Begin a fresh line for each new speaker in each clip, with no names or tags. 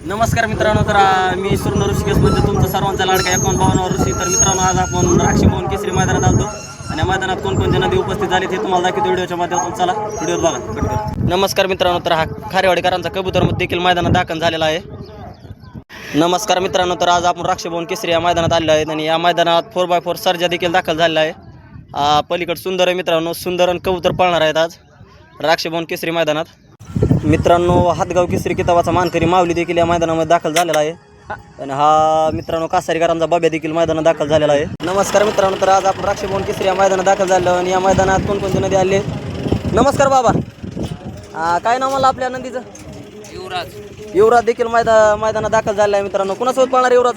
नमस्कार मित्रांनो, तर मी सुर्ण ऋषिकेश म्हणजे तुमचं सर्वांचा लाडका 51 ऋषी. तर मित्रांनो, आज आपण राक्षीभवन केसरी मैदानात आलतो आणि या मैदानात कोणकोणते नदी उपस्थित झाले ते तुम्हाला दाखवतो व्हिडिओच्या माध्यमातून. चला व्हिडिओ बघा. नमस्कार मित्रांनो, तर हा खारेवाडीकरांचा कबूतर देखील मैदानात दाखल झालेला आहे. नमस्कार मित्रांनो, तर आज आपण राक्षीभवन केसरी या मैदानात आलेलो आहेत आणि या मैदानात 4x4 सर्जा देखील दाखल झालेला आहे. पलीकडे सुंदर आहे मित्रांनो, सुंदर आणि कबूतर पळणार आहेत आज राक्षीभवन केसरी मैदानात. मित्रांनो, हातगाव केसरी किताबाचा मानकरी माऊली देखील या मैदानामध्ये दाखल झालेला आहे आणि हा मित्रांनो कासारीकरांचा बाब्या देखील मैदानात दाखल झालेला आहे. नमस्कार मित्रांनो, तर आज आपण राक्षीभवन केसरी या मैदानात दाखल झालो आणि या मैदानात कोणकोणते नदी आले. नमस्कार बाबा, काय नाव मला आपल्या नदीचं? युवराज देखील मैदानात दाखल झालेला आहे मित्रांनो. कुणासोबत पाळणार युवराज?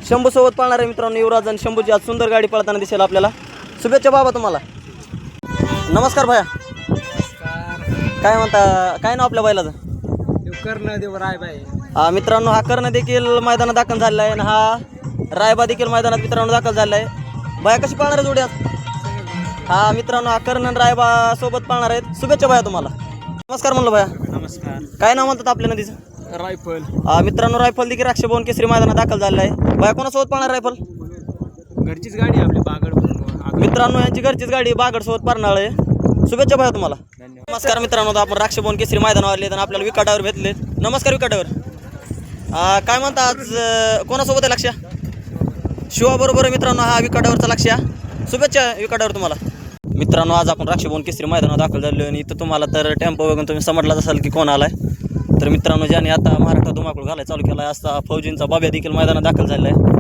शंभू सोबत पाळणार आहे मित्रांनो युवराज. आणि शंभूची आज सुंदर गाडी पळताना दिसेल आपल्याला. शुभेच्छा बाबा तुम्हाला. नमस्कार भैया, काय म्हणता, काय नाव आपल्या बैलाचं? मित्रांनो, हा कर्ण देखील मैदानात दाखल झालेला आहे आणि हा रायबा देखील मैदानात मित्रांनो दाखल झालेला आहे. बाया कशी पाळणार आहे जोड्यात? हा मित्रांनो, हा कर्ण आणि रायबा सोबत पाळणार आहेत. शुभेच्छा बाया तुम्हाला. नमस्कार म्हणलं बाया.
नमस्कार.
काय नाव म्हणतात आपल्या नदीचं?
रायफल.
मित्रांनो, रायफल देखील राक्षीभवन केसरी मैदानात दाखल झालेला आहे. बाया कोणासोबत पाळणार रायफल?
घरचीच गाडी आपली बागड.
मित्रांनो, यांची घरचीच गाडी बागड सोबत पाळणार आहे. शुभेच्छा बाया तुम्हाला. नमस्कार मित्रांनो, आपण राक्षीभवन केसरी मैदानावर आले आणि आपल्याला विकाटावर भेटले. नमस्कार विकाटावर. काय म्हणता आज कोणासोबत आहे? लक्ष्या शिवा बरोबर आहे मित्रांनो, हा विकाटावरचा लक्ष्या. शुभेच्छा विकाटावर तुम्हाला. मित्रांनो, आज आपण राक्षीभवन केसरी मैदानावर दाखल झालो आणि इथं तुम्हाला तर टेम्पो बघून तुम्ही समजलाच असाल की कोण आलाय. तर मित्रांनो, ज्याने आता मराठा धुमाकूळ घालायला चालू केला आहे असा फौजींचा बाब्या देखील मैदानात दाखल झालेला आहे.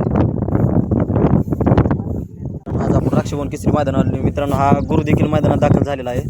आज आपण राक्षीभवन केसरी मैदानावर आलो मित्रांनो, हा गुरु देखील मैदानात दाखल झालेला आहे.